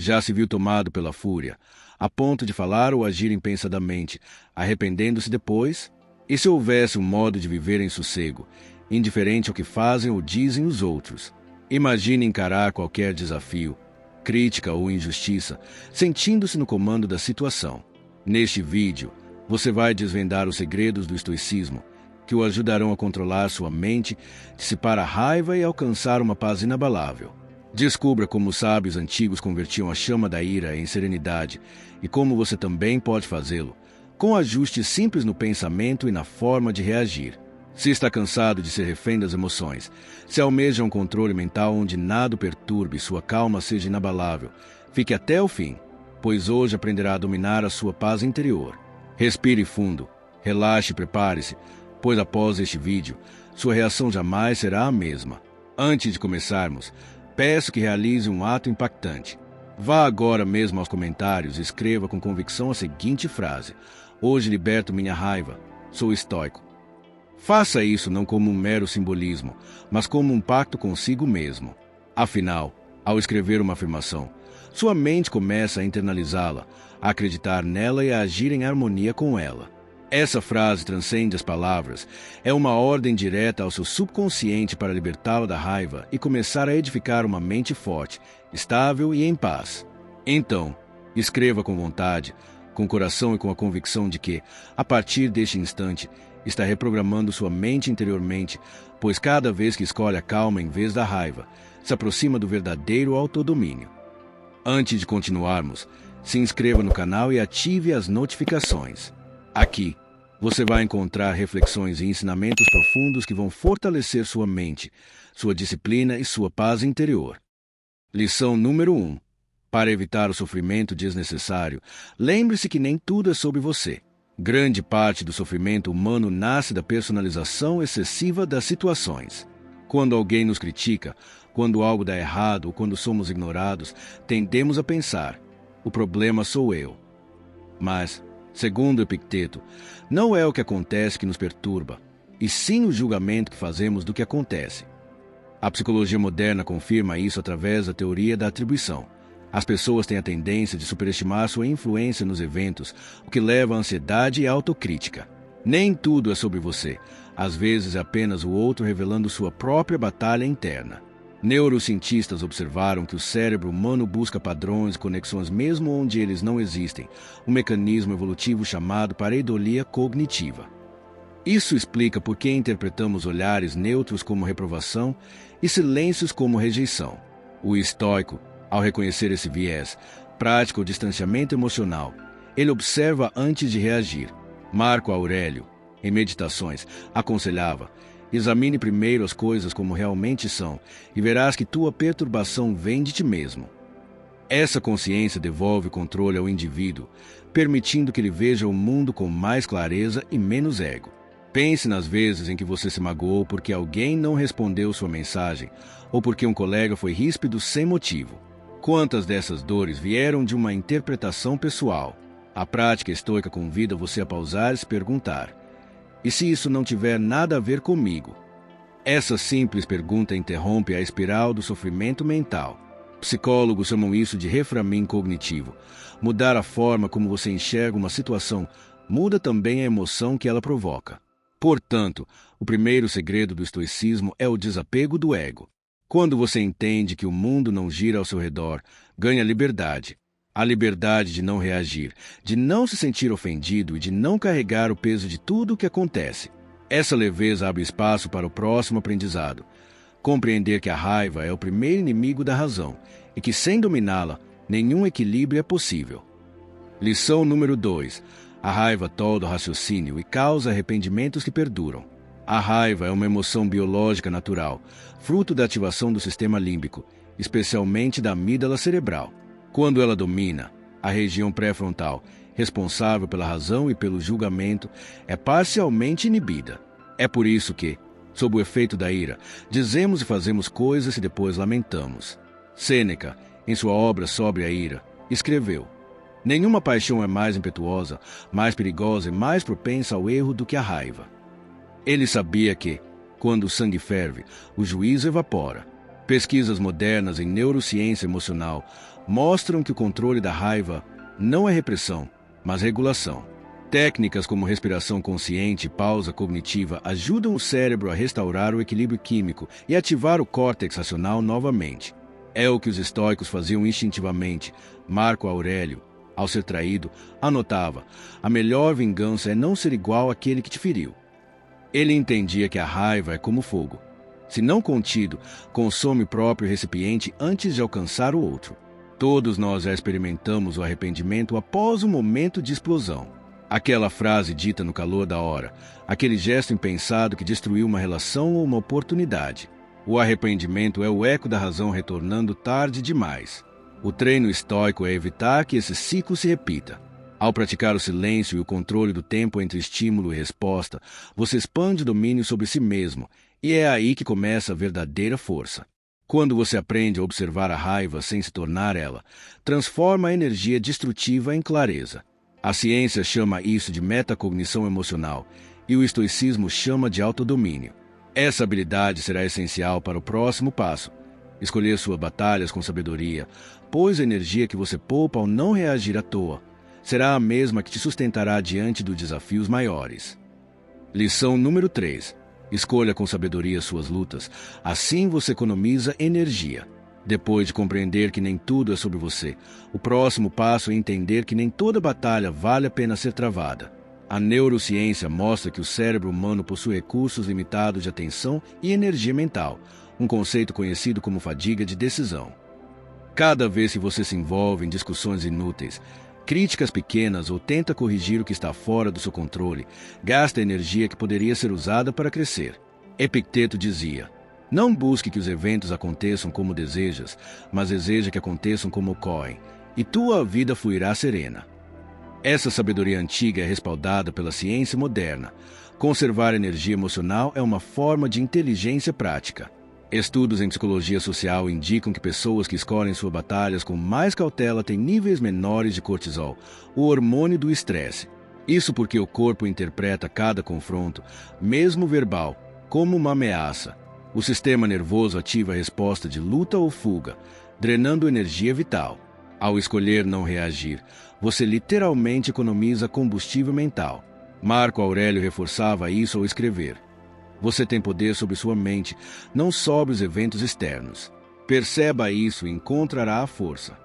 Já se viu tomado pela fúria, a ponto de falar ou agir impensadamente, arrependendo-se depois? E se houvesse um modo de viver em sossego, indiferente ao que fazem ou dizem os outros? Imagine encarar qualquer desafio, crítica ou injustiça, sentindo-se no comando da situação. Neste vídeo, você vai desvendar os segredos do estoicismo, que o ajudarão a controlar sua mente, dissipar a raiva e alcançar uma paz inabalável. Descubra como os sábios antigos convertiam a chama da ira em serenidade e como você também pode fazê-lo, com ajustes simples no pensamento e na forma de reagir. Se está cansado de ser refém das emoções, se almeja um controle mental onde nada o perturbe e sua calma seja inabalável, fique até o fim, pois hoje aprenderá a dominar a sua paz interior. Respire fundo, relaxe e prepare-se, pois após este vídeo, sua reação jamais será a mesma. Antes de começarmos, peço que realize um ato impactante. Vá agora mesmo aos comentários e escreva com convicção a seguinte frase: hoje liberto minha raiva, sou estoico. Faça isso não como um mero simbolismo, mas como um pacto consigo mesmo. Afinal, ao escrever uma afirmação, sua mente começa a internalizá-la, a acreditar nela e a agir em harmonia com ela. Essa frase transcende as palavras, é uma ordem direta ao seu subconsciente para libertá-lo da raiva e começar a edificar uma mente forte, estável e em paz. Então, escreva com vontade, com coração e com a convicção de que, a partir deste instante, está reprogramando sua mente interiormente, pois cada vez que escolhe a calma em vez da raiva, se aproxima do verdadeiro autodomínio. Antes de continuarmos, se inscreva no canal e ative as notificações. Aqui, você vai encontrar reflexões e ensinamentos profundos que vão fortalecer sua mente, sua disciplina e sua paz interior. Lição número 1. Para evitar o sofrimento desnecessário, lembre-se que nem tudo é sobre você. Grande parte do sofrimento humano nasce da personalização excessiva das situações. Quando alguém nos critica, quando algo dá errado ou quando somos ignorados, tendemos a pensar: o problema sou eu. Mas, segundo Epicteto, não é o que acontece que nos perturba, e sim o julgamento que fazemos do que acontece. A psicologia moderna confirma isso através da teoria da atribuição. As pessoas têm a tendência de superestimar sua influência nos eventos, o que leva à ansiedade e à autocrítica. Nem tudo é sobre você. Às vezes é apenas o outro revelando sua própria batalha interna. Neurocientistas observaram que o cérebro humano busca padrões e conexões mesmo onde eles não existem, um mecanismo evolutivo chamado pareidolia cognitiva. Isso explica por que interpretamos olhares neutros como reprovação e silêncios como rejeição. O estoico, ao reconhecer esse viés, pratica o distanciamento emocional. Ele observa antes de reagir. Marco Aurélio, em Meditações, aconselhava: examine primeiro as coisas como realmente são, e verás que tua perturbação vem de ti mesmo. Essa consciência devolve o controle ao indivíduo, permitindo que ele veja o mundo com mais clareza e menos ego. Pense nas vezes em que você se magoou porque alguém não respondeu sua mensagem, ou porque um colega foi ríspido sem motivo. Quantas dessas dores vieram de uma interpretação pessoal? A prática estoica convida você a pausar e se perguntar: e se isso não tiver nada a ver comigo? Essa simples pergunta interrompe a espiral do sofrimento mental. Psicólogos chamam isso de reframing cognitivo. Mudar a forma como você enxerga uma situação muda também a emoção que ela provoca. Portanto, o primeiro segredo do estoicismo é o desapego do ego. Quando você entende que o mundo não gira ao seu redor, ganha liberdade. A liberdade de não reagir, de não se sentir ofendido e de não carregar o peso de tudo o que acontece. Essa leveza abre espaço para o próximo aprendizado. Compreender que a raiva é o primeiro inimigo da razão e que, sem dominá-la, nenhum equilíbrio é possível. Lição número 2. A raiva tolda o raciocínio e causa arrependimentos que perduram. A raiva é uma emoção biológica natural, fruto da ativação do sistema límbico, especialmente da amígdala cerebral. Quando ela domina, a região pré-frontal, responsável pela razão e pelo julgamento, é parcialmente inibida. É por isso que, sob o efeito da ira, dizemos e fazemos coisas e depois lamentamos. Sêneca, em sua obra Sobre a Ira, escreveu: nenhuma paixão é mais impetuosa, mais perigosa e mais propensa ao erro do que a raiva. Ele sabia que, quando o sangue ferve, o juízo evapora. Pesquisas modernas em neurociência emocional mostram que o controle da raiva não é repressão, mas regulação. Técnicas como respiração consciente e pausa cognitiva ajudam o cérebro a restaurar o equilíbrio químico e ativar o córtex racional novamente. É o que os estoicos faziam instintivamente. Marco Aurélio, ao ser traído, anotava: a melhor vingança é não ser igual àquele que te feriu. Ele entendia que a raiva é como fogo. Se não contido, consome o próprio recipiente antes de alcançar o outro. Todos nós já experimentamos o arrependimento após o momento de explosão. Aquela frase dita no calor da hora, aquele gesto impensado que destruiu uma relação ou uma oportunidade. O arrependimento é o eco da razão retornando tarde demais. O treino estoico é evitar que esse ciclo se repita. Ao praticar o silêncio e o controle do tempo entre estímulo e resposta, você expande o domínio sobre si mesmo, e é aí que começa a verdadeira força. Quando você aprende a observar a raiva sem se tornar ela, transforma a energia destrutiva em clareza. A ciência chama isso de metacognição emocional e o estoicismo chama de autodomínio. Essa habilidade será essencial para o próximo passo: escolher suas batalhas com sabedoria, pois a energia que você poupa ao não reagir à toa será a mesma que te sustentará diante dos desafios maiores. Lição número 3. Escolha com sabedoria suas lutas, assim você economiza energia. Depois de compreender que nem tudo é sobre você, o próximo passo é entender que nem toda batalha vale a pena ser travada. A neurociência mostra que o cérebro humano possui recursos limitados de atenção e energia mental, um conceito conhecido como fadiga de decisão. Cada vez que você se envolve em discussões inúteis, críticas pequenas ou tenta corrigir o que está fora do seu controle, gasta energia que poderia ser usada para crescer. Epicteto dizia: não busque que os eventos aconteçam como desejas, mas deseja que aconteçam como ocorrem, e tua vida fluirá serena. Essa sabedoria antiga é respaldada pela ciência moderna. Conservar energia emocional é uma forma de inteligência prática. Estudos em psicologia social indicam que pessoas que escolhem suas batalhas com mais cautela têm níveis menores de cortisol, o hormônio do estresse. Isso porque o corpo interpreta cada confronto, mesmo verbal, como uma ameaça. O sistema nervoso ativa a resposta de luta ou fuga, drenando energia vital. Ao escolher não reagir, você literalmente economiza combustível mental. Marco Aurélio reforçava isso ao escrever: você tem poder sobre sua mente, não sobre os eventos externos. Perceba isso e encontrará a força.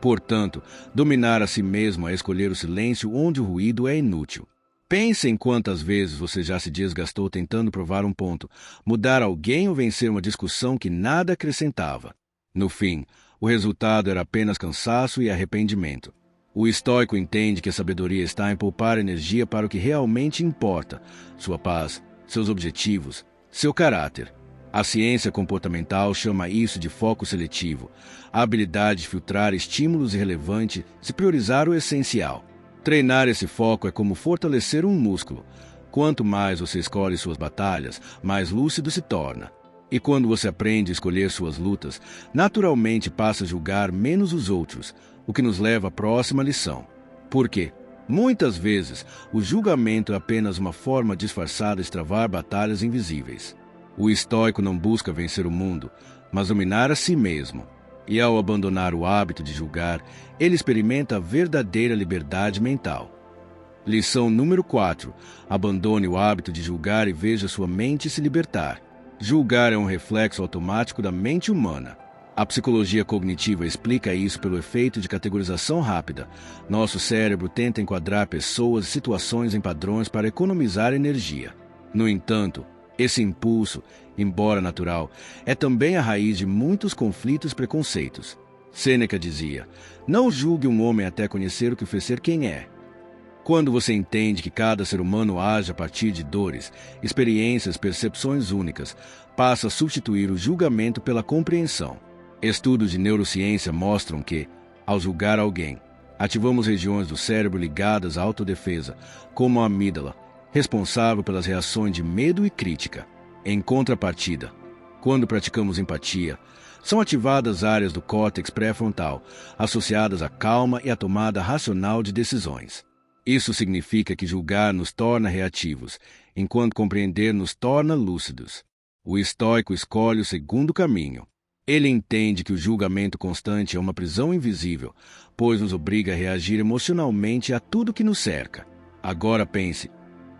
Portanto, dominar a si mesmo é escolher o silêncio onde o ruído é inútil. Pense em quantas vezes você já se desgastou tentando provar um ponto, mudar alguém ou vencer uma discussão que nada acrescentava. No fim, o resultado era apenas cansaço e arrependimento. O estoico entende que a sabedoria está em poupar energia para o que realmente importa: sua paz, seus objetivos, seu caráter. A ciência comportamental chama isso de foco seletivo, a habilidade de filtrar estímulos irrelevantes e priorizar o essencial. Treinar esse foco é como fortalecer um músculo. Quanto mais você escolhe suas batalhas, mais lúcido se torna. E quando você aprende a escolher suas lutas, naturalmente passa a julgar menos os outros, o que nos leva à próxima lição. Por quê? Muitas vezes, o julgamento é apenas uma forma disfarçada de travar batalhas invisíveis. O estoico não busca vencer o mundo, mas dominar a si mesmo. E ao abandonar o hábito de julgar, ele experimenta a verdadeira liberdade mental. Lição número 4. Abandone o hábito de julgar e veja sua mente se libertar. Julgar é um reflexo automático da mente humana. A psicologia cognitiva explica isso pelo efeito de categorização rápida. Nosso cérebro tenta enquadrar pessoas e situações em padrões para economizar energia. No entanto, esse impulso, embora natural, é também a raiz de muitos conflitos e preconceitos. Sêneca dizia: não julgue um homem até conhecer o que fez ser quem é. Quando você entende que cada ser humano age a partir de dores, experiências, percepções únicas, passa a substituir o julgamento pela compreensão. Estudos de neurociência mostram que, ao julgar alguém, ativamos regiões do cérebro ligadas à autodefesa, como a amígdala, responsável pelas reações de medo e crítica. Em contrapartida, quando praticamos empatia, são ativadas áreas do córtex pré-frontal, associadas à calma e à tomada racional de decisões. Isso significa que julgar nos torna reativos, enquanto compreender nos torna lúcidos. O estoico escolhe o segundo caminho. Ele entende que o julgamento constante é uma prisão invisível, pois nos obriga a reagir emocionalmente a tudo que nos cerca. Agora pense,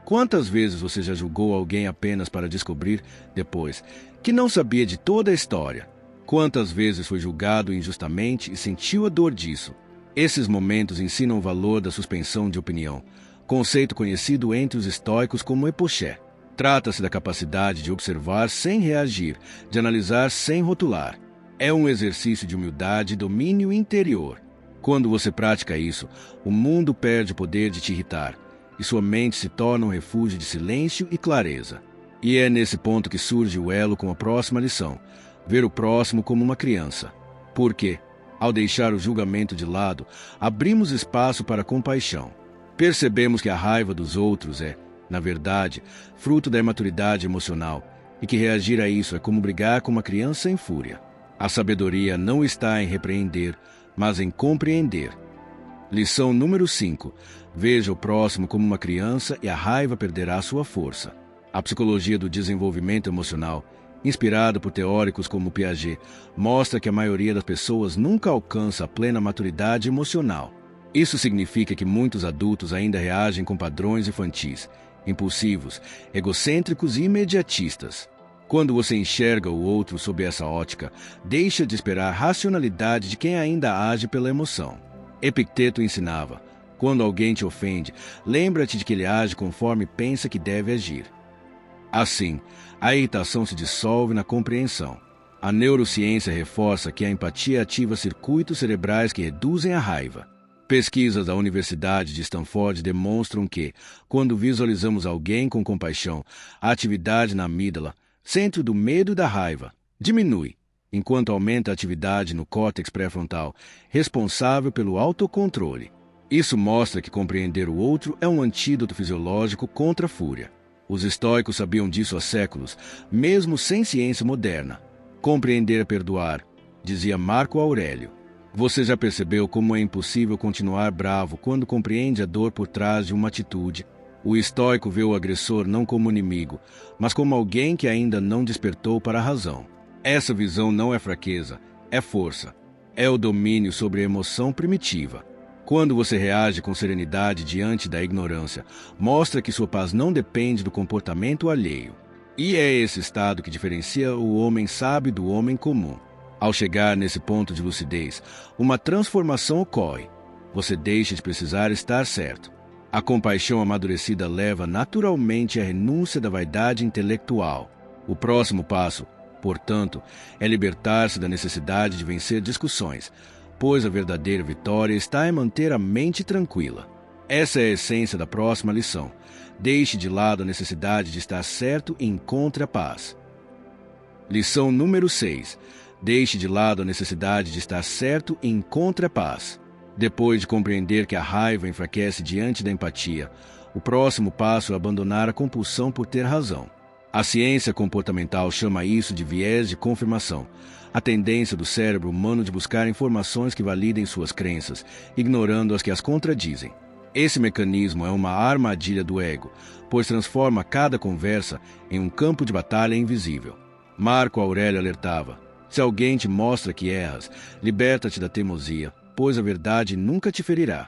quantas vezes você já julgou alguém apenas para descobrir, depois, que não sabia de toda a história? Quantas vezes foi julgado injustamente e sentiu a dor disso? Esses momentos ensinam o valor da suspensão de opinião, conceito conhecido entre os estoicos como epoché. Trata-se da capacidade de observar sem reagir, de analisar sem rotular. É um exercício de humildade e domínio interior. Quando você pratica isso, o mundo perde o poder de te irritar, e sua mente se torna um refúgio de silêncio e clareza. E é nesse ponto que surge o elo com a próxima lição: ver o próximo como uma criança. Por quê? Ao deixar o julgamento de lado, abrimos espaço para a compaixão. Percebemos que a raiva dos outros é, na verdade, fruto da imaturidade emocional, e que reagir a isso é como brigar com uma criança em fúria. A sabedoria não está em repreender, mas em compreender. Lição número 5. Veja o próximo como uma criança e a raiva perderá sua força. A psicologia do desenvolvimento emocional, inspirada por teóricos como Piaget, mostra que a maioria das pessoas nunca alcança a plena maturidade emocional. Isso significa que muitos adultos ainda reagem com padrões infantis, impulsivos, egocêntricos e imediatistas. Quando você enxerga o outro sob essa ótica, deixa de esperar a racionalidade de quem ainda age pela emoção. Epicteto ensinava: quando alguém te ofende, lembra-te de que ele age conforme pensa que deve agir. Assim, a irritação se dissolve na compreensão. A neurociência reforça que a empatia ativa circuitos cerebrais que reduzem a raiva. Pesquisas da Universidade de Stanford demonstram que, quando visualizamos alguém com compaixão, a atividade na amígdala, centro do medo e da raiva, diminui, enquanto aumenta a atividade no córtex pré-frontal, responsável pelo autocontrole. Isso mostra que compreender o outro é um antídoto fisiológico contra a fúria. Os estoicos sabiam disso há séculos, mesmo sem ciência moderna. Compreender é perdoar, dizia Marco Aurélio. Você já percebeu como é impossível continuar bravo quando compreende a dor por trás de uma atitude? O estoico vê o agressor não como inimigo, mas como alguém que ainda não despertou para a razão. Essa visão não é fraqueza, é força. É o domínio sobre a emoção primitiva. Quando você reage com serenidade diante da ignorância, mostra que sua paz não depende do comportamento alheio. E é esse estado que diferencia o homem sábio do homem comum. Ao chegar nesse ponto de lucidez, uma transformação ocorre. Você deixa de precisar estar certo. A compaixão amadurecida leva naturalmente à renúncia da vaidade intelectual. O próximo passo, portanto, é libertar-se da necessidade de vencer discussões, pois a verdadeira vitória está em manter a mente tranquila. Essa é a essência da próxima lição. Deixe de lado a necessidade de estar certo e encontre a paz. Lição número 6. Deixe de lado a necessidade de estar certo e encontre a paz. Depois de compreender que a raiva enfraquece diante da empatia, o próximo passo é abandonar a compulsão por ter razão. A ciência comportamental chama isso de viés de confirmação, a tendência do cérebro humano de buscar informações que validem suas crenças, ignorando as que as contradizem. Esse mecanismo é uma armadilha do ego, pois transforma cada conversa em um campo de batalha invisível. Marco Aurélio alertava: se alguém te mostra que erras, liberta-te da teimosia, pois a verdade nunca te ferirá.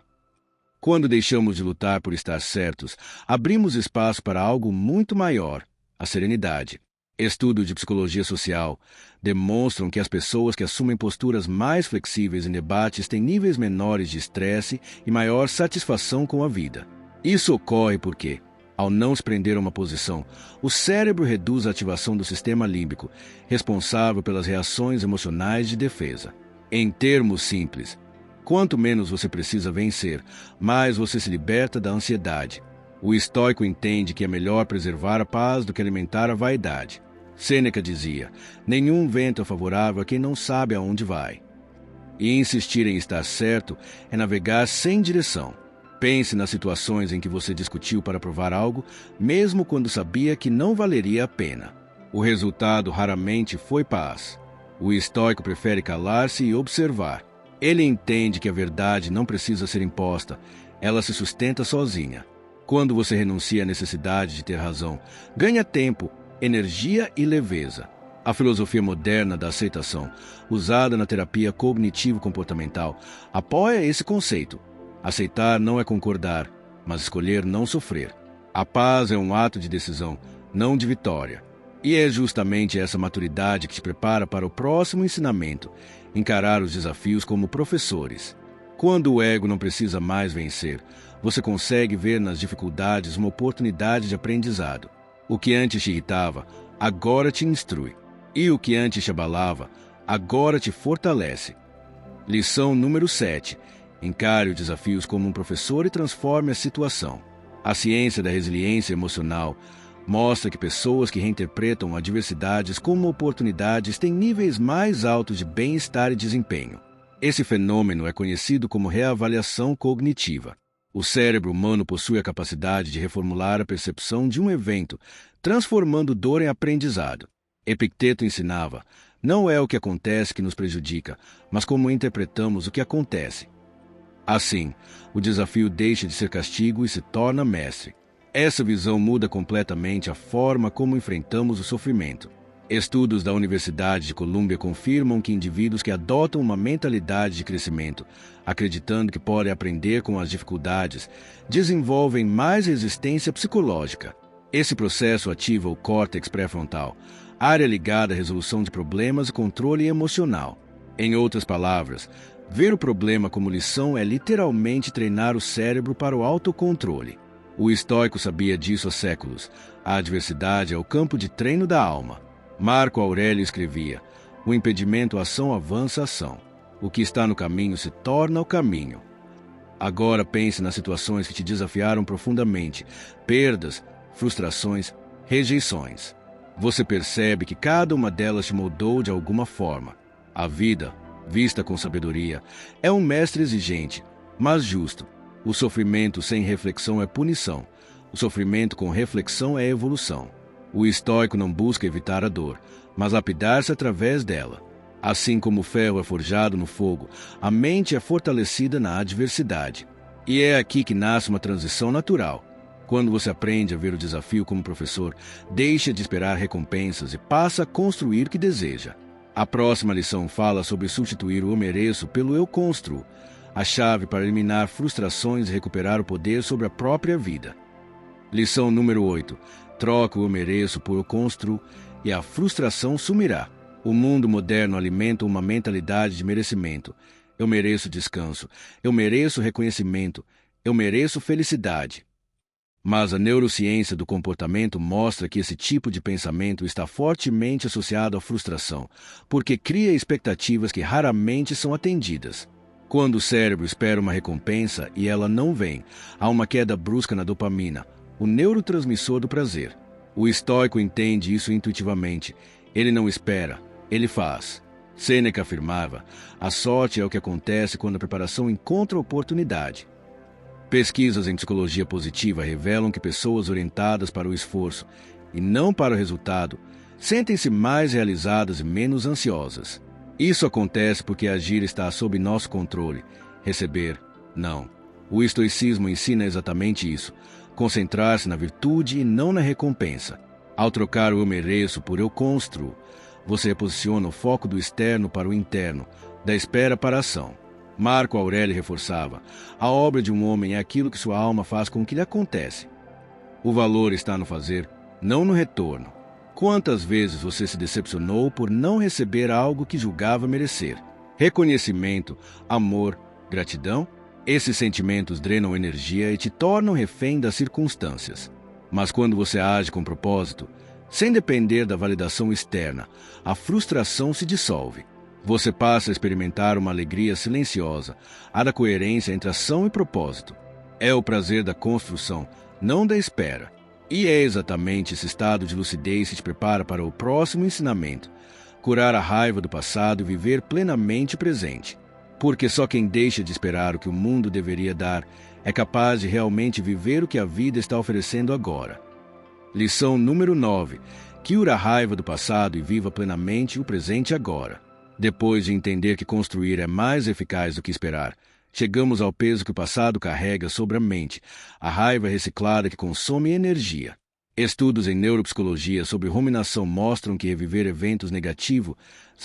Quando deixamos de lutar por estar certos, abrimos espaço para algo muito maior, a serenidade. Estudos de psicologia social demonstram que as pessoas que assumem posturas mais flexíveis em debates têm níveis menores de estresse e maior satisfação com a vida. Isso ocorre porque, ao não se prender a uma posição, o cérebro reduz a ativação do sistema límbico, responsável pelas reações emocionais de defesa. Em termos simples, quanto menos você precisa vencer, mais você se liberta da ansiedade. O estoico entende que é melhor preservar a paz do que alimentar a vaidade. Sêneca dizia: nenhum vento é favorável a quem não sabe aonde vai. E insistir em estar certo é navegar sem direção. Pense nas situações em que você discutiu para provar algo, mesmo quando sabia que não valeria a pena. O resultado raramente foi paz. O estoico prefere calar-se e observar. Ele entende que a verdade não precisa ser imposta, ela se sustenta sozinha. Quando você renuncia à necessidade de ter razão, ganha tempo, energia e leveza. A filosofia moderna da aceitação, usada na terapia cognitivo-comportamental, apoia esse conceito. Aceitar não é concordar, mas escolher não sofrer. A paz é um ato de decisão, não de vitória. E é justamente essa maturidade que te prepara para o próximo ensinamento, encarar os desafios como professores. Quando o ego não precisa mais vencer, você consegue ver nas dificuldades uma oportunidade de aprendizado. O que antes te irritava, agora te instrui. E o que antes te abalava, agora te fortalece. Lição número 7. Encare os desafios como um professor e transforme a situação. A ciência da resiliência emocional mostra que pessoas que reinterpretam adversidades como oportunidades têm níveis mais altos de bem-estar e desempenho. Esse fenômeno é conhecido como reavaliação cognitiva. O cérebro humano possui a capacidade de reformular a percepção de um evento, transformando dor em aprendizado. Epicteto ensinava: não é o que acontece que nos prejudica, mas como interpretamos o que acontece. Assim, o desafio deixa de ser castigo e se torna mestre. Essa visão muda completamente a forma como enfrentamos o sofrimento. Estudos da Universidade de Colômbia confirmam que indivíduos que adotam uma mentalidade de crescimento, acreditando que podem aprender com as dificuldades, desenvolvem mais resistência psicológica. Esse processo ativa o córtex pré-frontal, área ligada à resolução de problemas e controle emocional. Em outras palavras, ver o problema como lição é literalmente treinar o cérebro para o autocontrole. O estoico sabia disso há séculos. A adversidade é o campo de treino da alma. Marco Aurélio escrevia: o impedimento à ação avança a ação. O que está no caminho se torna o caminho. Agora pense nas situações que te desafiaram profundamente: perdas, frustrações, rejeições. Você percebe que cada uma delas te moldou de alguma forma. A vida, vista com sabedoria, é um mestre exigente, mas justo. O sofrimento sem reflexão é punição. O sofrimento com reflexão é evolução. O estoico não busca evitar a dor, mas lapidar-se através dela. Assim como o ferro é forjado no fogo, a mente é fortalecida na adversidade. E é aqui que nasce uma transição natural. Quando você aprende a ver o desafio como professor, deixa de esperar recompensas e passa a construir o que deseja. A próxima lição fala sobre substituir o eu mereço pelo eu construo, a chave para eliminar frustrações e recuperar o poder sobre a própria vida. Lição número 8. Troca o eu mereço por eu construo e a frustração sumirá. O mundo moderno alimenta uma mentalidade de merecimento. Eu mereço descanso, eu mereço reconhecimento, eu mereço felicidade. Mas a neurociência do comportamento mostra que esse tipo de pensamento está fortemente associado à frustração, porque cria expectativas que raramente são atendidas. Quando o cérebro espera uma recompensa e ela não vem, há uma queda brusca na dopamina, o neurotransmissor do prazer. O estoico entende isso intuitivamente. Ele não espera, ele faz. Sêneca afirmava: a sorte é o que acontece quando a preparação encontra oportunidade. Pesquisas em psicologia positiva revelam que pessoas orientadas para o esforço e não para o resultado sentem-se mais realizadas e menos ansiosas. Isso acontece porque agir está sob nosso controle. Receber, não. O estoicismo ensina exatamente isso: concentrar-se na virtude e não na recompensa. Ao trocar o eu mereço por eu construo, você reposiciona o foco do externo para o interno, da espera para a ação. Marco Aurélio reforçava: a obra de um homem é aquilo que sua alma faz com o que lhe acontece. O valor está no fazer, não no retorno. Quantas vezes você se decepcionou por não receber algo que julgava merecer? Reconhecimento, amor, gratidão? Esses sentimentos drenam energia e te tornam refém das circunstâncias. Mas quando você age com propósito, sem depender da validação externa, a frustração se dissolve. Você passa a experimentar uma alegria silenciosa, a da coerência entre ação e propósito. É o prazer da construção, não da espera. E é exatamente esse estado de lucidez que te prepara para o próximo ensinamento: curar a raiva do passado e viver plenamente presente. Porque só quem deixa de esperar o que o mundo deveria dar é capaz de realmente viver o que a vida está oferecendo agora. Lição número 9. Cure a raiva do passado e viva plenamente o presente agora. Depois de entender que construir é mais eficaz do que esperar, chegamos ao peso que o passado carrega sobre a mente, a raiva reciclada que consome energia. Estudos em neuropsicologia sobre ruminação mostram que reviver eventos negativos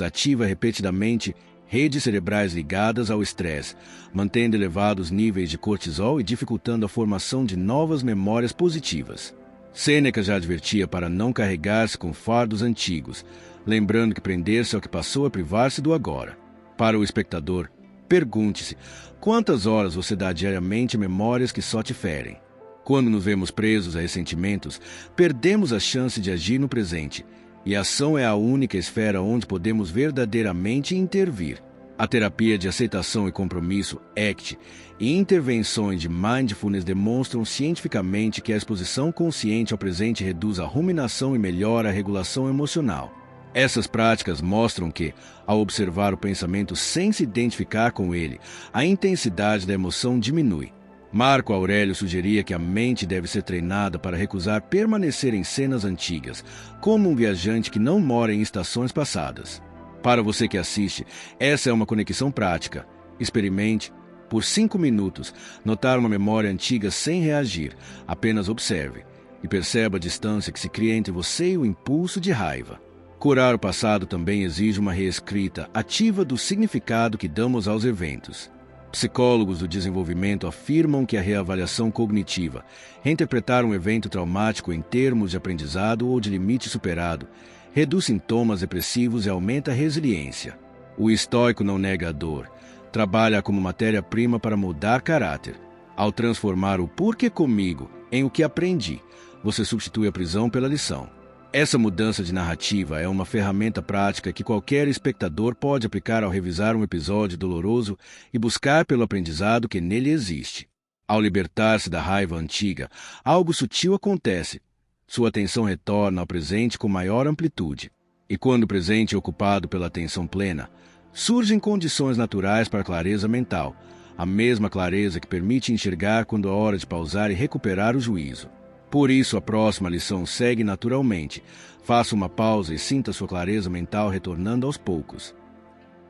ativa repetidamente redes cerebrais ligadas ao estresse, mantendo elevados níveis de cortisol e dificultando a formação de novas memórias positivas. Sêneca já advertia para não carregar-se com fardos antigos, lembrando que prender-se ao que passou é privar-se do agora. Para o espectador, pergunte-se: quantas horas você dá diariamente a memórias que só te ferem? Quando nos vemos presos a ressentimentos, perdemos a chance de agir no presente, e a ação é a única esfera onde podemos verdadeiramente intervir. A terapia de aceitação e compromisso, ACT, e intervenções de mindfulness demonstram cientificamente que a exposição consciente ao presente reduz a ruminação e melhora a regulação emocional. Essas práticas mostram que, ao observar o pensamento sem se identificar com ele, a intensidade da emoção diminui. Marco Aurélio sugeria que a mente deve ser treinada para recusar permanecer em cenas antigas, como um viajante que não mora em estações passadas. Para você que assiste, essa é uma conexão prática. Experimente, por 5 minutos, notar uma memória antiga sem reagir. Apenas observe e perceba a distância que se cria entre você e o impulso de raiva. Curar o passado também exige uma reescrita ativa do significado que damos aos eventos. Psicólogos do desenvolvimento afirmam que a reavaliação cognitiva, reinterpretar um evento traumático em termos de aprendizado ou de limite superado, reduz sintomas depressivos e aumenta a resiliência. O estoico não nega a dor, trabalha como matéria-prima para mudar caráter. Ao transformar o "por que comigo" em "o que aprendi", você substitui a prisão pela lição. Essa mudança de narrativa é uma ferramenta prática que qualquer espectador pode aplicar ao revisar um episódio doloroso e buscar pelo aprendizado que nele existe. Ao libertar-se da raiva antiga, algo sutil acontece. Sua atenção retorna ao presente com maior amplitude. E quando o presente é ocupado pela atenção plena, surgem condições naturais para a clareza mental, a mesma clareza que permite enxergar quando é hora de pausar e recuperar o juízo. Por isso, a próxima lição segue naturalmente. Faça uma pausa e sinta sua clareza mental retornando aos poucos.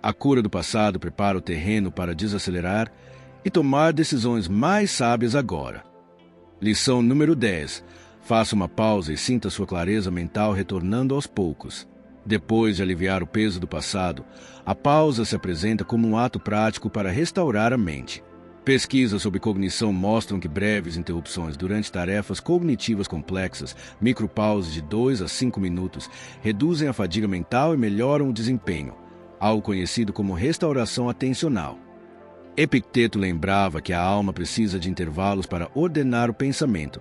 A cura do passado prepara o terreno para desacelerar e tomar decisões mais sábias agora. Lição número 10. Faça uma pausa e sinta sua clareza mental retornando aos poucos. Depois de aliviar o peso do passado, a pausa se apresenta como um ato prático para restaurar a mente. Pesquisas sobre cognição mostram que breves interrupções durante tarefas cognitivas complexas, micropausas de 2 a 5 minutos, reduzem a fadiga mental e melhoram o desempenho, algo conhecido como restauração atencional. Epicteto lembrava que a alma precisa de intervalos para ordenar o pensamento.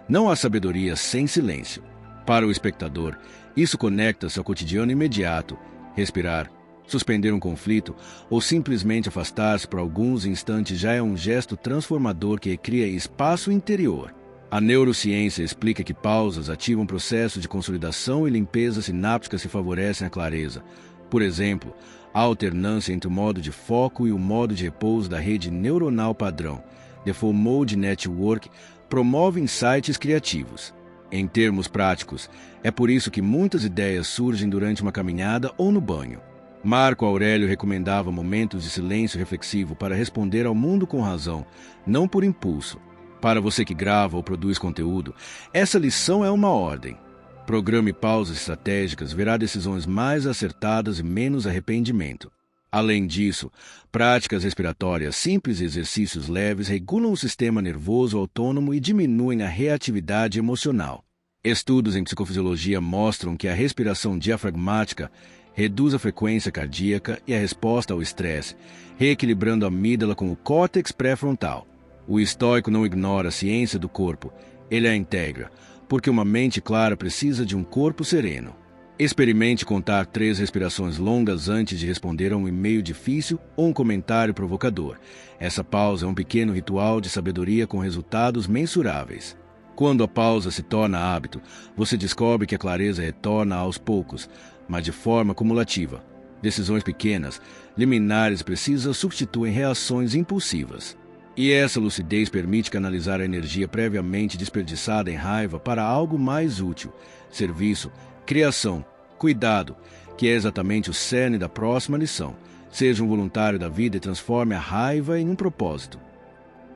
Não há sabedoria sem silêncio. Para o espectador, isso conecta-se ao cotidiano imediato: respirar, suspender um conflito ou simplesmente afastar-se por alguns instantes já é um gesto transformador que recria espaço interior. A neurociência explica que pausas ativam processos de consolidação e limpeza sináptica que favorecem a clareza. Por exemplo, a alternância entre o modo de foco e o modo de repouso da rede neuronal padrão, Default Mode Network, promove insights criativos. Em termos práticos, é por isso que muitas ideias surgem durante uma caminhada ou no banho. Marco Aurélio recomendava momentos de silêncio reflexivo para responder ao mundo com razão, não por impulso. Para você que grava ou produz conteúdo, essa lição é uma ordem. Programe pausas estratégicas, verá decisões mais acertadas e menos arrependimento. Além disso, práticas respiratórias simples e exercícios leves regulam o sistema nervoso autônomo e diminuem a reatividade emocional. Estudos em psicofisiologia mostram que a respiração diafragmática reduz a frequência cardíaca e a resposta ao estresse, reequilibrando a amígdala com o córtex pré-frontal. O estoico não ignora a ciência do corpo, ele a integra, porque uma mente clara precisa de um corpo sereno. Experimente contar 3 respirações longas antes de responder a um e-mail difícil ou um comentário provocador. Essa pausa é um pequeno ritual de sabedoria com resultados mensuráveis. Quando a pausa se torna hábito, você descobre que a clareza retorna aos poucos, mas de forma cumulativa. Decisões pequenas, liminares e precisas substituem reações impulsivas. E essa lucidez permite canalizar a energia previamente desperdiçada em raiva para algo mais útil: serviço, criação, cuidado, que é exatamente o cerne da próxima lição. Seja um voluntário da vida e transforme a raiva em um propósito.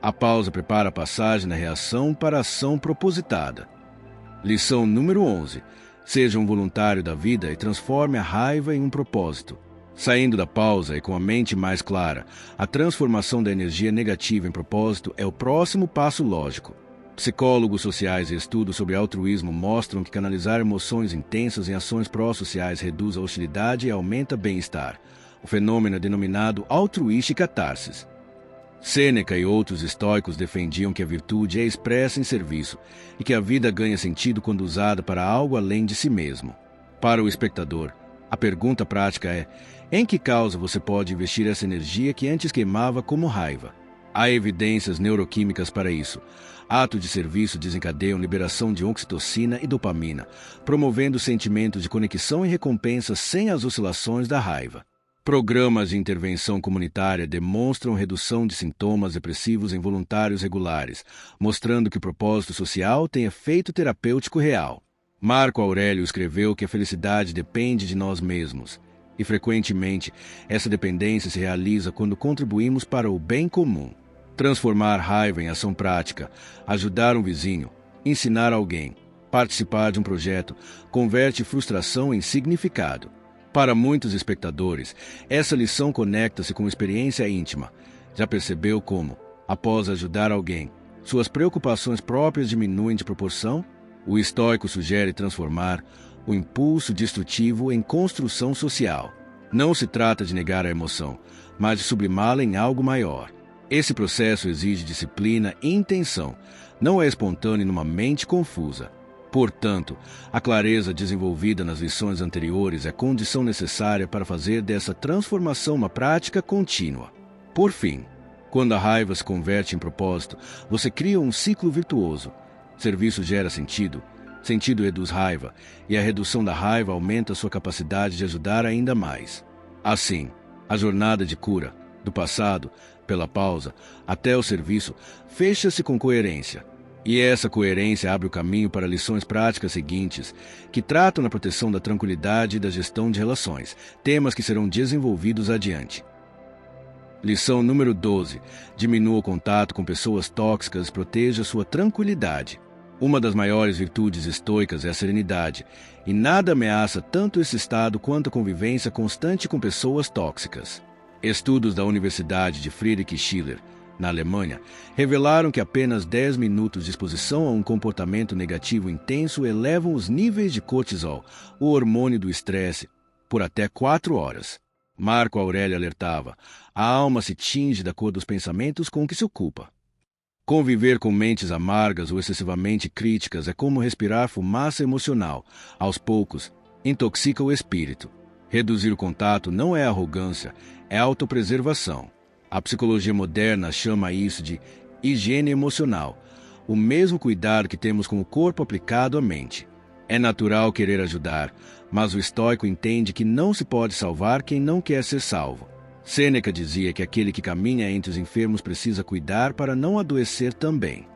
A pausa prepara a passagem da reação para a ação propositada. Lição número 11. Seja um voluntário da vida e transforme a raiva em um propósito. Saindo da pausa e com a mente mais clara, a transformação da energia negativa em propósito é o próximo passo lógico. Psicólogos sociais e estudos sobre altruísmo mostram que canalizar emoções intensas em ações pró-sociais reduz a hostilidade e aumenta bem-estar. O fenômeno é denominado altruística catarsis. Sêneca e outros estoicos defendiam que a virtude é expressa em serviço e que a vida ganha sentido quando usada para algo além de si mesmo. Para o espectador, a pergunta prática é: em que causa você pode investir essa energia que antes queimava como raiva? Há evidências neuroquímicas para isso. Atos de serviço desencadeiam liberação de oxitocina e dopamina, promovendo sentimentos de conexão e recompensa sem as oscilações da raiva. Programas de intervenção comunitária demonstram redução de sintomas depressivos em voluntários regulares, mostrando que o propósito social tem efeito terapêutico real. Marco Aurélio escreveu que a felicidade depende de nós mesmos, e frequentemente essa dependência se realiza quando contribuímos para o bem comum. Transformar raiva em ação prática, ajudar um vizinho, ensinar alguém, participar de um projeto, converte frustração em significado. Para muitos espectadores, essa lição conecta-se com experiência íntima. Já percebeu como, após ajudar alguém, suas preocupações próprias diminuem de proporção? O estoico sugere transformar o impulso destrutivo em construção social. Não se trata de negar a emoção, mas de sublimá-la em algo maior. Esse processo exige disciplina e intenção, não é espontâneo numa mente confusa. Portanto, a clareza desenvolvida nas lições anteriores é condição necessária para fazer dessa transformação uma prática contínua. Por fim, quando a raiva se converte em propósito, você cria um ciclo virtuoso. Serviço gera sentido, sentido reduz raiva, e a redução da raiva aumenta sua capacidade de ajudar ainda mais. Assim, a jornada de cura, do passado, pela pausa, até o serviço, fecha-se com coerência. E essa coerência abre o caminho para lições práticas seguintes, que tratam da proteção da tranquilidade e da gestão de relações, temas que serão desenvolvidos adiante. Lição número 12. Diminua o contato com pessoas tóxicas e proteja sua tranquilidade. Uma das maiores virtudes estoicas é a serenidade, e nada ameaça tanto esse estado quanto a convivência constante com pessoas tóxicas. Estudos da Universidade de Friedrich Schiller, na Alemanha, revelaram que apenas 10 minutos de exposição a um comportamento negativo intenso elevam os níveis de cortisol, o hormônio do estresse, por até 4 horas. Marco Aurélio alertava: a alma se tinge da cor dos pensamentos com que se ocupa. Conviver com mentes amargas ou excessivamente críticas é como respirar fumaça emocional. Aos poucos, intoxica o espírito. Reduzir o contato não é arrogância, é autopreservação. A psicologia moderna chama isso de higiene emocional, o mesmo cuidado que temos com o corpo aplicado à mente. É natural querer ajudar, mas o estoico entende que não se pode salvar quem não quer ser salvo. Sêneca dizia que aquele que caminha entre os enfermos precisa cuidar para não adoecer também.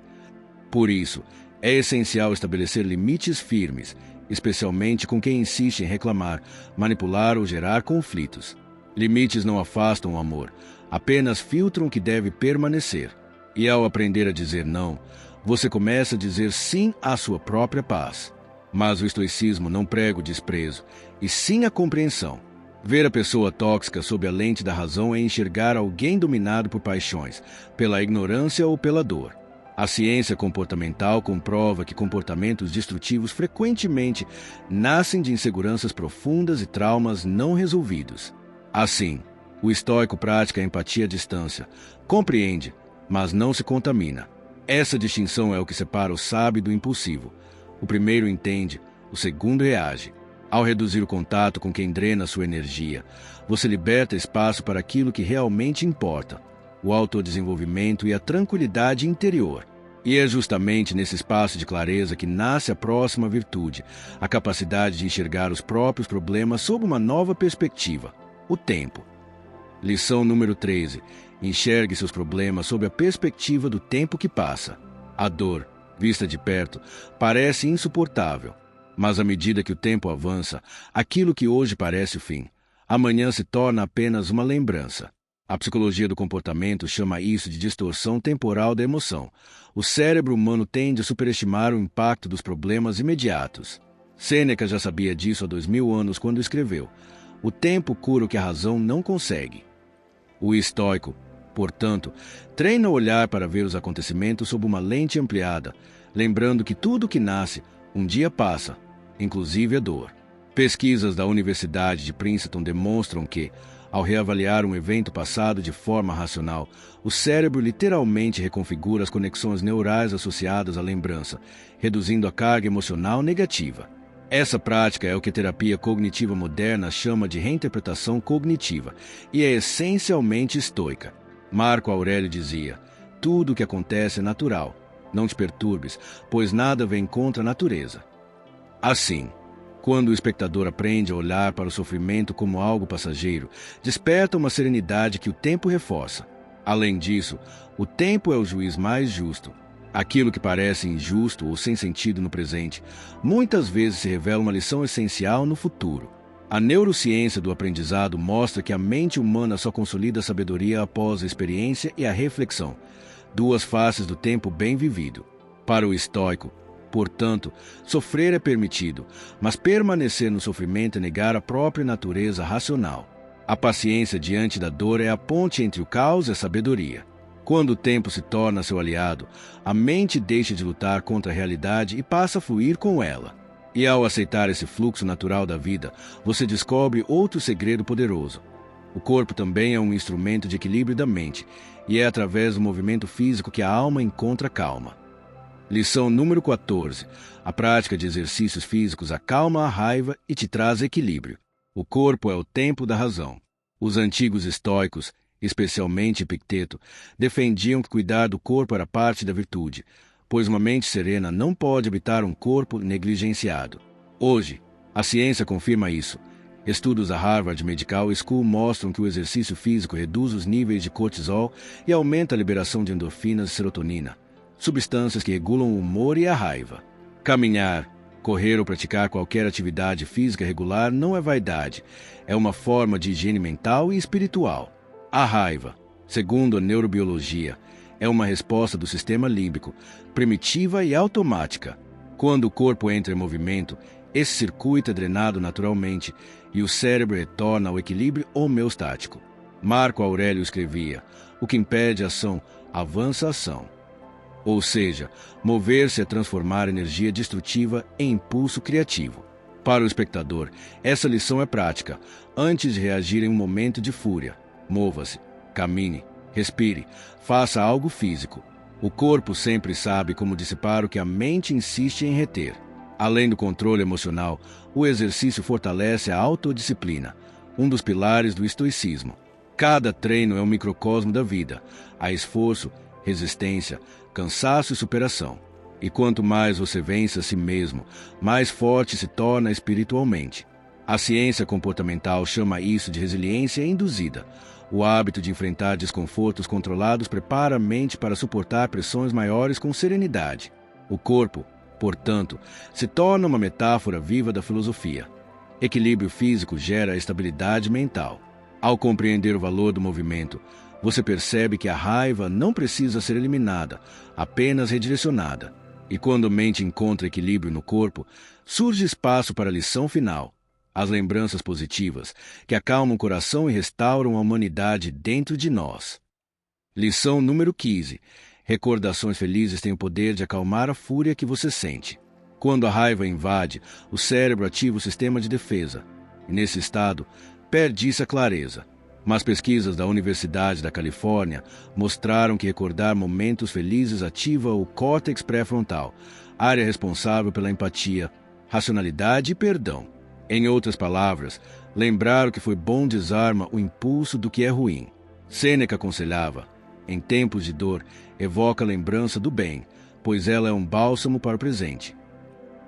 Por isso, é essencial estabelecer limites firmes, especialmente com quem insiste em reclamar, manipular ou gerar conflitos. Limites não afastam o amor, apenas filtram o que deve permanecer. E ao aprender a dizer não, você começa a dizer sim à sua própria paz. Mas o estoicismo não prega o desprezo, e sim a compreensão. Ver a pessoa tóxica sob a lente da razão é enxergar alguém dominado por paixões, pela ignorância ou pela dor. A ciência comportamental comprova que comportamentos destrutivos frequentemente nascem de inseguranças profundas e traumas não resolvidos. Assim, o estoico pratica a empatia à distância, compreende, mas não se contamina. Essa distinção é o que separa o sábio do impulsivo. O primeiro entende, o segundo reage. Ao reduzir o contato com quem drena sua energia, você liberta espaço para aquilo que realmente importa, o autodesenvolvimento e a tranquilidade interior. E é justamente nesse espaço de clareza que nasce a próxima virtude, a capacidade de enxergar os próprios problemas sob uma nova perspectiva, o tempo. Lição número 13. Enxergue seus problemas sob a perspectiva do tempo que passa. A dor, vista de perto, parece insuportável, mas à medida que o tempo avança, aquilo que hoje parece o fim, amanhã se torna apenas uma lembrança. A psicologia do comportamento chama isso de distorção temporal da emoção. O cérebro humano tende a superestimar o impacto dos problemas imediatos. Sêneca já sabia disso há 2000 anos quando escreveu: "O tempo cura o que a razão não consegue." O estoico, portanto, treina o olhar para ver os acontecimentos sob uma lente ampliada, lembrando que tudo que nasce um dia passa, inclusive a dor. Pesquisas da Universidade de Princeton demonstram que, ao reavaliar um evento passado de forma racional, o cérebro literalmente reconfigura as conexões neurais associadas à lembrança, reduzindo a carga emocional negativa. Essa prática é o que a terapia cognitiva moderna chama de reinterpretação cognitiva e é essencialmente estoica. Marco Aurélio dizia: "Tudo o que acontece é natural. Não te perturbes, pois nada vem contra a natureza." Assim, quando o espectador aprende a olhar para o sofrimento como algo passageiro, desperta uma serenidade que o tempo reforça. Além disso, o tempo é o juiz mais justo. Aquilo que parece injusto ou sem sentido no presente, muitas vezes se revela uma lição essencial no futuro. A neurociência do aprendizado mostra que a mente humana só consolida a sabedoria após a experiência e a reflexão, duas faces do tempo bem vivido. Para o estoico, portanto, sofrer é permitido, mas permanecer no sofrimento é negar a própria natureza racional. A paciência diante da dor é a ponte entre o caos e a sabedoria. Quando o tempo se torna seu aliado, a mente deixa de lutar contra a realidade e passa a fluir com ela. E ao aceitar esse fluxo natural da vida, você descobre outro segredo poderoso. O corpo também é um instrumento de equilíbrio da mente, e é através do movimento físico que a alma encontra calma. Lição número 14. A prática de exercícios físicos acalma a raiva e te traz equilíbrio. O corpo é o templo da razão. Os antigos estoicos, especialmente Epicteto, defendiam que cuidar do corpo era parte da virtude, pois uma mente serena não pode habitar um corpo negligenciado. Hoje, a ciência confirma isso. Estudos da Harvard Medical School mostram que o exercício físico reduz os níveis de cortisol e aumenta a liberação de endorfinas e serotonina, substâncias que regulam o humor e a raiva. Caminhar, correr ou praticar qualquer atividade física regular não é vaidade, é uma forma de higiene mental e espiritual. A raiva, segundo a neurobiologia, é uma resposta do sistema límbico, primitiva e automática. Quando o corpo entra em movimento, esse circuito é drenado naturalmente e o cérebro retorna ao equilíbrio homeostático. Marco Aurélio escrevia: "O que impede a ação, avança a ação." Ou seja, mover-se é transformar energia destrutiva em impulso criativo. Para o espectador, essa lição é prática. Antes de reagir em um momento de fúria, mova-se, camine, respire, faça algo físico. O corpo sempre sabe como dissipar o que a mente insiste em reter. Além do controle emocional, o exercício fortalece a autodisciplina, um dos pilares do estoicismo. Cada treino é um microcosmo da vida. Há esforço, resistência, cansaço e superação. E quanto mais você vence a si mesmo, mais forte se torna espiritualmente. A ciência comportamental chama isso de resiliência induzida. O hábito de enfrentar desconfortos controlados prepara a mente para suportar pressões maiores com serenidade. O corpo, portanto, se torna uma metáfora viva da filosofia. Equilíbrio físico gera estabilidade mental. Ao compreender o valor do movimento, você percebe que a raiva não precisa ser eliminada, apenas redirecionada. E quando a mente encontra equilíbrio no corpo, surge espaço para a lição final, as lembranças positivas, que acalmam o coração e restauram a humanidade dentro de nós. Lição número 15. Recordações felizes têm o poder de acalmar a fúria que você sente. Quando a raiva invade, o cérebro ativa o sistema de defesa, e nesse estado, perde-se a clareza. Mas pesquisas da Universidade da Califórnia mostraram que recordar momentos felizes ativa o córtex pré-frontal, área responsável pela empatia, racionalidade e perdão. Em outras palavras, lembrar o que foi bom desarma o impulso do que é ruim. Sêneca aconselhava: em tempos de dor, evoca a lembrança do bem, pois ela é um bálsamo para o presente.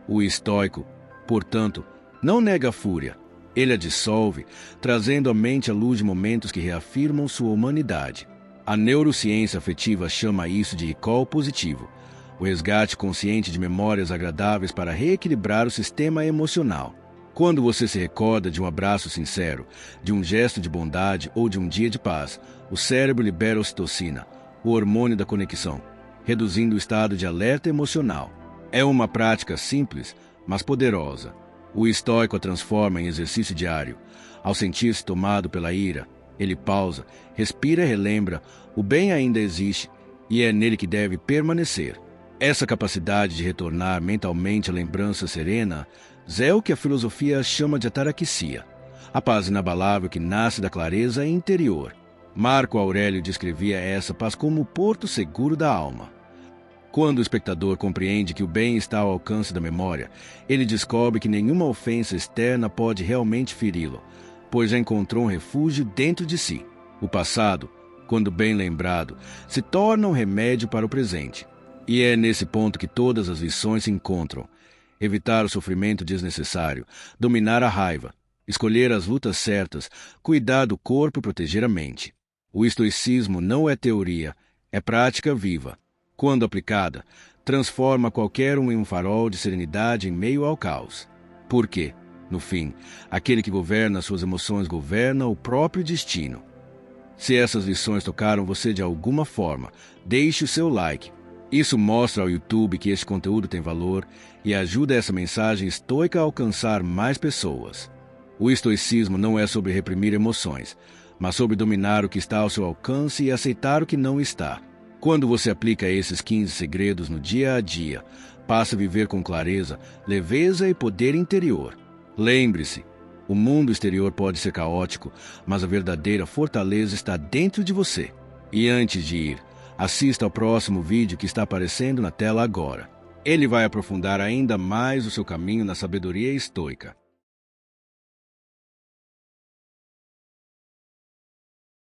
O estoico, portanto, não nega a fúria. Ele a dissolve, trazendo à mente a luz de momentos que reafirmam sua humanidade. A neurociência afetiva chama isso de recall positivo, o resgate consciente de memórias agradáveis para reequilibrar o sistema emocional. Quando você se recorda de um abraço sincero, de um gesto de bondade ou de um dia de paz, o cérebro libera ocitocina, o hormônio da conexão, reduzindo o estado de alerta emocional. É uma prática simples, mas poderosa. O estoico a transforma em exercício diário. Ao sentir-se tomado pela ira, ele pausa, respira e relembra: o bem ainda existe e é nele que deve permanecer. Essa capacidade de retornar mentalmente à lembrança serena é o que a filosofia chama de ataraxia, a paz inabalável que nasce da clareza interior. Marco Aurélio descrevia essa paz como o porto seguro da alma. Quando o espectador compreende que o bem está ao alcance da memória, ele descobre que nenhuma ofensa externa pode realmente feri-lo, pois já encontrou um refúgio dentro de si. O passado, quando bem lembrado, se torna um remédio para o presente. E é nesse ponto que todas as lições se encontram. Evitar o sofrimento desnecessário, dominar a raiva, escolher as lutas certas, cuidar do corpo e proteger a mente. O estoicismo não é teoria, é prática viva. Quando aplicada, transforma qualquer um em um farol de serenidade em meio ao caos. Por quê? No fim, aquele que governa suas emoções governa o próprio destino. Se essas lições tocaram você de alguma forma, deixe o seu like. Isso mostra ao YouTube que esse conteúdo tem valor e ajuda essa mensagem estoica a alcançar mais pessoas. O estoicismo não é sobre reprimir emoções, mas sobre dominar o que está ao seu alcance e aceitar o que não está. Quando você aplica esses 15 segredos no dia a dia, passa a viver com clareza, leveza e poder interior. Lembre-se, o mundo exterior pode ser caótico, mas a verdadeira fortaleza está dentro de você. E antes de ir, assista ao próximo vídeo que está aparecendo na tela agora. Ele vai aprofundar ainda mais o seu caminho na sabedoria estoica.